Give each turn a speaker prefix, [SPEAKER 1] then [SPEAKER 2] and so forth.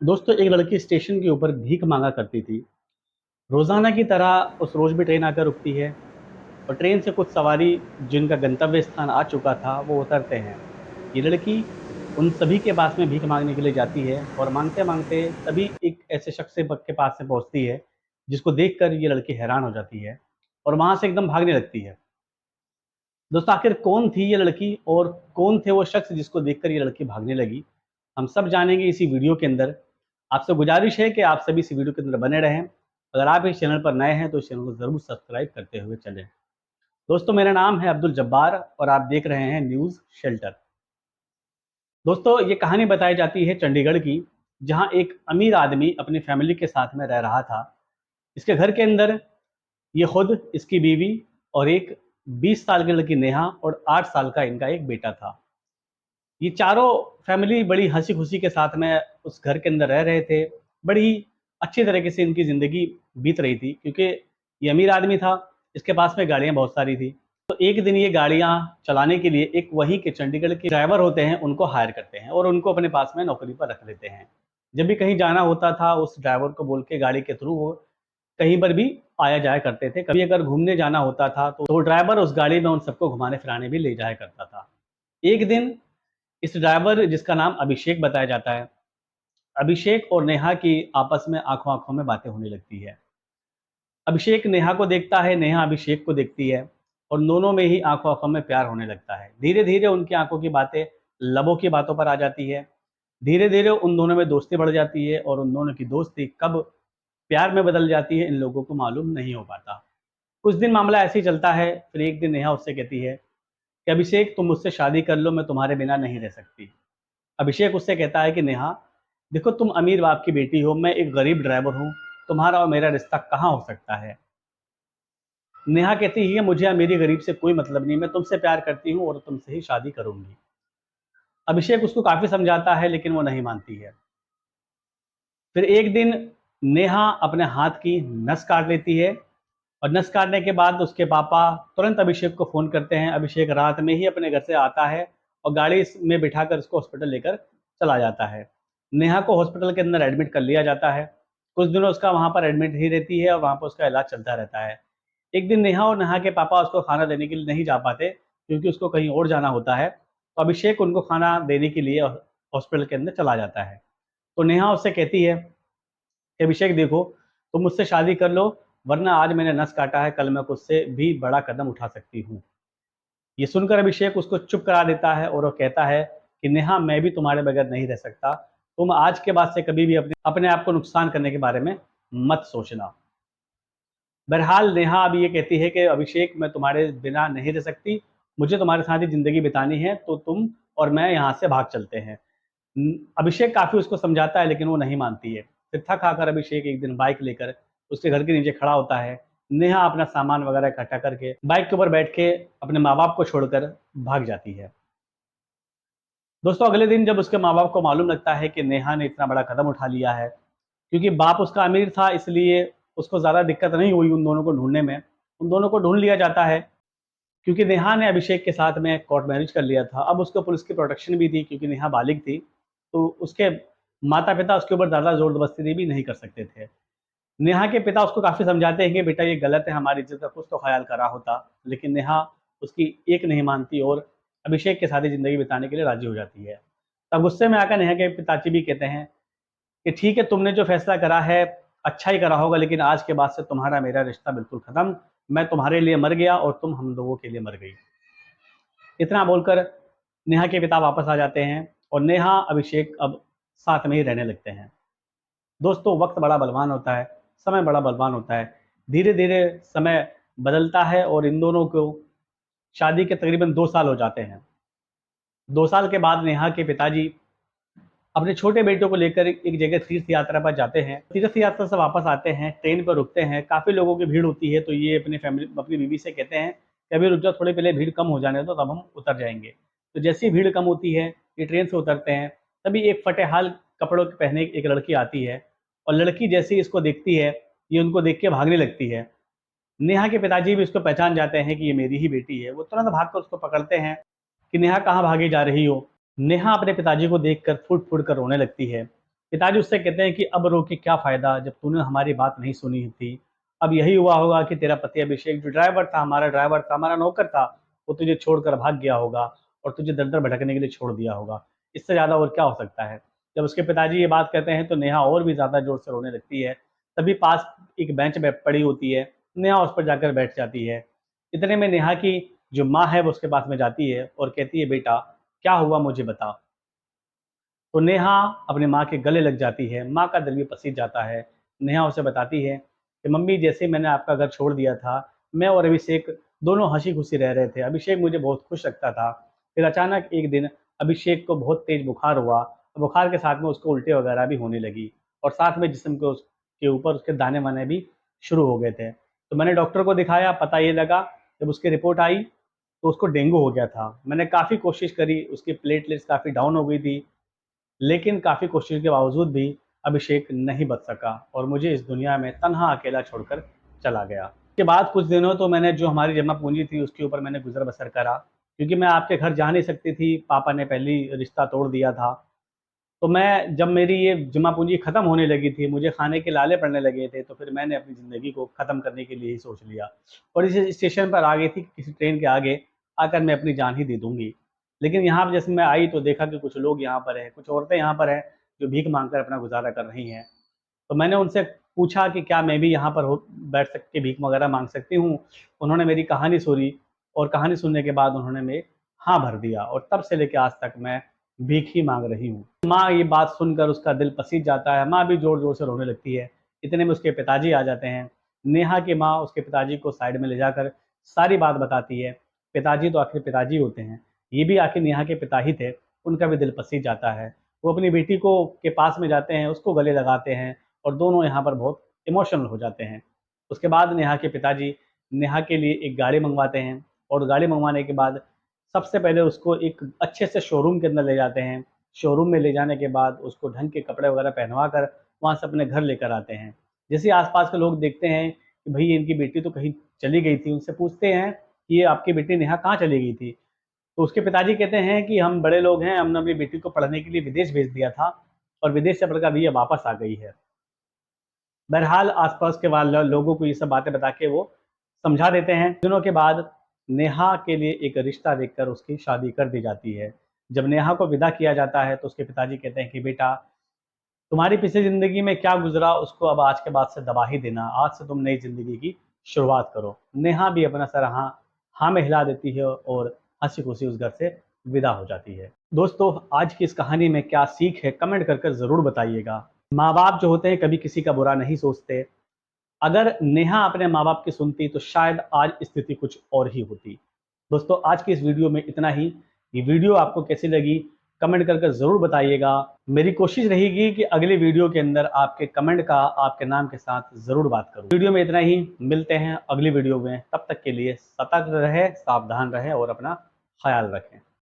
[SPEAKER 1] दोस्तों, एक लड़की स्टेशन के ऊपर भीख मांगा करती थी। रोजाना की तरह उस रोज भी ट्रेन आकर रुकती है और ट्रेन से कुछ सवारी जिनका गंतव्य स्थान आ चुका था वो उतरते हैं। ये लड़की उन सभी के पास में भीख मांगने के लिए जाती है और मांगते मांगते तभी एक ऐसे शख्स के पास से पहुंचती है जिसको देखकर ये लड़की हैरान हो जाती है और वहां से एकदम भागने लगती है। दोस्तों, आखिर कौन थी ये लड़की और कौन थे वो शख्स जिसको देखकर ये लड़की भागने लगी, हम सब जानेंगे इसी वीडियो के अंदर। आपसे गुजारिश है कि आप सभी इस वीडियो के अंदर बने रहें। अगर आप इस चैनल पर नए हैं तो इस चैनल को ज़रूर सब्सक्राइब करते हुए चलें। दोस्तों, मेरा नाम है अब्दुल जब्बार और आप देख रहे हैं न्यूज़ शेल्टर। दोस्तों, ये कहानी बताई जाती है चंडीगढ़ की, जहाँ एक अमीर आदमी अपनी फैमिली के साथ में रह रहा था। इसके घर के अंदर ये खुद, इसकी बीवी और एक 20 साल की लड़की नेहा और 8 साल का इनका एक बेटा था। ये चारों फैमिली बड़ी हँसी-खुशी के साथ में उस घर के अंदर रह रहे थे। बड़ी अच्छी तरीके से इनकी ज़िंदगी बीत रही थी क्योंकि ये अमीर आदमी था, इसके पास में गाड़ियाँ बहुत सारी थी। तो एक दिन ये गाड़ियाँ चलाने के लिए एक वहीं के चंडीगढ़ के ड्राइवर होते हैं, उनको हायर करते हैं और उनको अपने पास में नौकरी पर रख लेते हैं। जब भी कहीं जाना होता था, उस ड्राइवर को बोल के गाड़ी के थ्रू वो कहीं पर भी आया जाया करते थे। कभी अगर घूमने जाना होता था, तो वो ड्राइवर उस गाड़ी में उन सबको घुमाने-फिराने भी ले जाया करता था। एक दिन इस ड्राइवर, जिसका नाम अभिषेक बताया जाता है, अभिषेक और नेहा की आपस में आंखों-आंखों में बातें होने लगती है। अभिषेक नेहा को देखता है, नेहा अभिषेक को देखती है और दोनों में ही आंखों-आंखों में प्यार होने लगता है। धीरे-धीरे उनकी आंखों की बातें लबों की बातों पर आ जाती है। धीरे-धीरे उन दोनों में दोस्ती बढ़ जाती है और उन दोनों की दोस्ती कब प्यार में बदल जाती है, इन लोगों को मालूम नहीं हो पाता। कुछ दिन मामला ऐसे ही चलता है, फिर एक दिन नेहा उससे कहती है कि अभिषेक, तुम मुझसे शादी कर लो, मैं तुम्हारे बिना नहीं रह सकती। अभिषेक उससे कहता है कि नेहा, देखो, तुम अमीर बाप की बेटी हो, मैं एक गरीब ड्राइवर हूँ, तुम्हारा और मेरा रिश्ता कहाँ हो सकता है। नेहा कहती है, मुझे अमीरी गरीब से कोई मतलब नहीं, मैं तुमसे प्यार करती हूँ और तुमसे ही शादी करूंगी। अभिषेक उसको काफी समझाता है लेकिन वो नहीं मानती है। फिर एक दिन नेहा अपने हाथ की नस काट लेती है और नस काटने के बाद उसके पापा तुरंत अभिषेक को फ़ोन करते हैं। अभिषेक रात में ही अपने घर से आता है और गाड़ी में बिठाकर उसको हॉस्पिटल लेकर चला जाता है। नेहा को हॉस्पिटल के अंदर एडमिट कर लिया जाता है। कुछ दिनों उसका वहाँ पर एडमिट ही रहती है और वहाँ पर उसका इलाज चलता रहता है। एक दिन नेहा और नेहा के पापा उसको खाना देने के लिए नहीं जा पाते क्योंकि उसको कहीं और जाना होता है, तो अभिषेक उनको खाना देने के लिए हॉस्पिटल के अंदर चला जाता है। तो नेहा उससे कहती है कि अभिषेक, देखो, तुम मुझसे शादी कर लो, वरना आज मैंने नस काटा है, कल मैं उससे भी बड़ा कदम उठा सकती हूँ। ये सुनकर अभिषेक उसको चुप करा देता है और वो कहता है कि नेहा, मैं भी तुम्हारे बगैर नहीं रह सकता। तुम आज के बाद से कभी भी अपने अपने आप को नुकसान करने के बारे में मत सोचना। बहरहाल नेहा अब ये कहती है कि अभिषेक, मैं तुम्हारे बिना नहीं रह सकती, मुझे तुम्हारे साथ ही ज़िंदगी बितानी है, तो तुम और मैं यहाँ से भाग चलते हैं। अभिषेक काफ़ी उसको समझाता है लेकिन वो नहीं मानती है। फिर थक-हार अभिषेक एक दिन बाइक लेकर उसके घर के नीचे खड़ा होता है। नेहा अपना सामान वगैरह इकट्ठा करके बाइक के ऊपर बैठ के अपने माँ-बाप को छोड़कर भाग जाती है। दोस्तों, अगले दिन जब उसके माँ-बाप को मालूम लगता है कि नेहा ने इतना बड़ा कदम उठा लिया है, क्योंकि बाप उसका अमीर था इसलिए उसको ज़्यादा दिक्कत नहीं हुई उन दोनों को ढूँढने में। उन दोनों को ढूँढ लिया जाता है क्योंकि नेहा ने अभिषेक के साथ में कोर्ट मैरिज कर लिया था। अब उसको पुलिस की प्रोटेक्शन भी थी क्योंकि नेहा बालिग थी, तो उसके माता-पिता उसके ऊपर ज़्यादा ज़ोर-ज़बरदस्ती भी नहीं कर सकते थे। नेहा के पिता उसको काफ़ी समझाते हैं कि बेटा, ये गलत है, हमारी इज़्ज़त का कुछ तो ख़्याल करा होता, लेकिन नेहा उसकी एक नहीं मानती और अभिषेक के साथ ही ज़िंदगी बिताने के लिए राज़ी हो जाती है। तब गुस्से में आकर नेहा के पिताजी भी कहते हैं कि ठीक है, तुमने जो फ़ैसला करा है, अच्छा ही करा होगा, लेकिन आज के बाद से तुम्हारा मेरा रिश्ता बिल्कुल ख़त्म। मैं तुम्हारे लिए मर गया और तुम हम लोगों के लिए मर गई। इतना बोलकर नेहा के पिता वापस आ जाते हैं और नेहा अभिषेक अब साथ में ही रहने लगते हैं। दोस्तों, वक्त बड़ा बलवान होता है, समय बड़ा बलवान होता है। धीरे धीरे समय बदलता है और इन दोनों को शादी के तकरीबन 2 साल हो जाते हैं। 2 साल के बाद नेहा के पिताजी अपने छोटे बेटों को लेकर एक जगह तीर्थ यात्रा पर जाते हैं। तीर्थ यात्रा से वापस आते हैं, ट्रेन पर रुकते हैं, काफ़ी लोगों की भीड़ होती है, तो ये अपनी बीवी से कहते हैं कि अभी रुक जाओ, थोड़ी पहले भीड़ कम हो जाने दो, तब हम उतर जाएंगे। तो जैसी ही भीड़ कम होती है, ये ट्रेन से उतरते हैं, तभी एक फटेहाल कपड़ों के पहने एक लड़की आती है और लड़की जैसे ही इसको देखती है, ये उनको देख के भागने लगती है। नेहा के पिताजी भी उसको पहचान जाते हैं कि ये मेरी ही बेटी है। वो तुरंत भागकर उसको पकड़ते हैं कि नेहा, कहाँ भागी जा रही हो। नेहा अपने पिताजी को देखकर फूट फूट कर रोने लगती है। पिताजी उससे कहते हैं कि अब रो के क्या फ़ायदा, जब तूने हमारी बात नहीं सुनी थी। अब यही हुआ होगा कि तेरा पति अभिषेक जो ड्राइवर था, हमारा नौकर था, वो तुझे छोड़कर भाग गया होगा और तुझे दर-दर भटकने के लिए छोड़ दिया होगा। इससे ज़्यादा और क्या हो सकता है? जब उसके पिताजी ये बात कहते हैं तो नेहा और भी ज़्यादा ज़ोर से रोने लगती है। तभी पास एक बेंच पे पड़ी होती है, नेहा उस पर जाकर बैठ जाती है। इतने में नेहा की जो माँ है वो उसके पास में जाती है और कहती है, बेटा क्या हुआ मुझे बता। तो नेहा अपनी माँ के गले लग जाती है, माँ का दिल भी पसीज जाता है। नेहा उसे बताती है कि मम्मी जैसे ही मैंने आपका घर छोड़ दिया था, मैं और अभिषेक दोनों हँसी-खुशी रह रहे थे। अभिषेक मुझे बहुत खुश रखता था। फिर अचानक एक दिन अभिषेक को बहुत तेज़ बुखार हुआ। बुखार के साथ में उसको उल्टी वगैरह भी होने लगी और साथ में जिस्म के ऊपर उसके दाने-वाने भी शुरू हो गए थे। तो मैंने डॉक्टर को दिखाया, पता ये लगा जब उसकी रिपोर्ट आई तो उसको डेंगू हो गया था। मैंने काफ़ी कोशिश करी, उसकी प्लेटलेट्स काफ़ी डाउन हो गई थी। लेकिन काफ़ी कोशिश के बावजूद भी अभिषेक नहीं बच सका और मुझे इस दुनिया में तन्हा अकेला छोड़कर चला गया। उसके बाद कुछ दिनों तो मैंने जो हमारी जमा पूँजी थी उसके ऊपर मैंने गुज़र-बसर करा, क्योंकि मैं आपके घर जा नहीं सकती थी, पापा ने पहले ही रिश्ता तोड़ दिया था। तो मैं जब मेरी ये जमा पूँजी ख़त्म होने लगी थी, मुझे खाने के लाले पड़ने लगे थे, तो फिर मैंने अपनी ज़िंदगी को ख़त्म करने के लिए ही सोच लिया और इस स्टेशन पर आ गई थी कि किसी ट्रेन के आगे आकर मैं अपनी जान ही दे दूँगी। लेकिन यहाँ पे जैसे मैं आई तो देखा कि कुछ लोग यहाँ पर हैं, कुछ औरतें यहाँ पर हैं, जो भीख माँगकर अपना गुज़ारा कर रही हैं। तो मैंने उनसे पूछा कि क्या मैं भी यहाँ पर हो बैठ सक के भीख वगैरह माँग सकती हूँ? उन्होंने मेरी कहानी सुनी और कहानी सुनने के बाद उन्होंने में हाँ भर दिया और तब से लेके आज तक मैं भीख ही माँग रही हूँ। माँ ये बात सुनकर उसका दिल पसीज जाता है, माँ भी ज़ोर-ज़ोर से रोने लगती है। इतने में उसके पिताजी आ जाते हैं। नेहा की माँ उसके पिताजी को साइड में ले जाकर सारी बात बताती है। पिताजी तो आखिर पिताजी होते हैं, ये भी आखिर नेहा के पिता ही थे, उनका भी दिल पसीज जाता है। वो अपनी बेटी को के पास में जाते हैं, उसको गले लगाते हैं और दोनों यहाँ पर बहुत इमोशनल हो जाते हैं। उसके बाद नेहा के पिताजी नेहा के लिए एक गाड़ी मँगवाते हैं और गाड़ी मँगवाने के बाद सबसे पहले उसको एक अच्छे से शोरूम के अंदर ले जाते हैं। शोरूम में ले जाने के बाद उसको ढंग के कपड़े वगैरह पहनवा कर वहाँ से अपने घर लेकर आते हैं। जैसे ही आस-पास के लोग देखते हैं कि भई इनकी बेटी तो कहीं चली गई थी, उनसे पूछते हैं कि ये आपकी बेटी नेहा कहाँ चली गई थी? तो उसके पिताजी कहते हैं कि हम बड़े लोग हैं, हमने अपनी बेटी को पढ़ने के लिए विदेश भेज दिया था और विदेश से पढ़कर अभी ये वापस आ गई है। बहरहाल आस-पास के लोगों को ये सब बातें बता के वो समझा देते हैं। दिनों के बाद नेहा के लिए एक रिश्ता देखकर उसकी शादी कर दी जाती है। जब नेहा को विदा किया जाता है तो उसके पिताजी कहते हैं कि बेटा तुम्हारी पिछली ज़िंदगी में क्या गुज़रा उसको अब आज के बाद से दबा ही देना। आज से तुम नई ज़िंदगी की शुरुआत करो। नेहा भी अपना सर हाँ में हिला देती है और हँसी-खुशी उस घर से विदा हो जाती है। दोस्तों आज की इस कहानी में क्या सीख है कमेंट कर ज़रूर बताइएगा। माँ-बाप जो होते हैं कभी किसी का बुरा नहीं सोचते। अगर नेहा अपने माँ-बाप की सुनती तो शायद आज स्थिति कुछ और ही होती। दोस्तों आज की इस वीडियो में इतना ही। ये वीडियो आपको कैसी लगी कमेंट कर ज़रूर बताइएगा। मेरी कोशिश रहेगी कि अगली वीडियो के अंदर आपके कमेंट का आपके नाम के साथ ज़रूर बात करूँ। वीडियो में इतना ही, मिलते हैं अगली वीडियो में। तब तक के लिए सतर्क रहें, सावधान रहें और अपना ख़्याल रखें।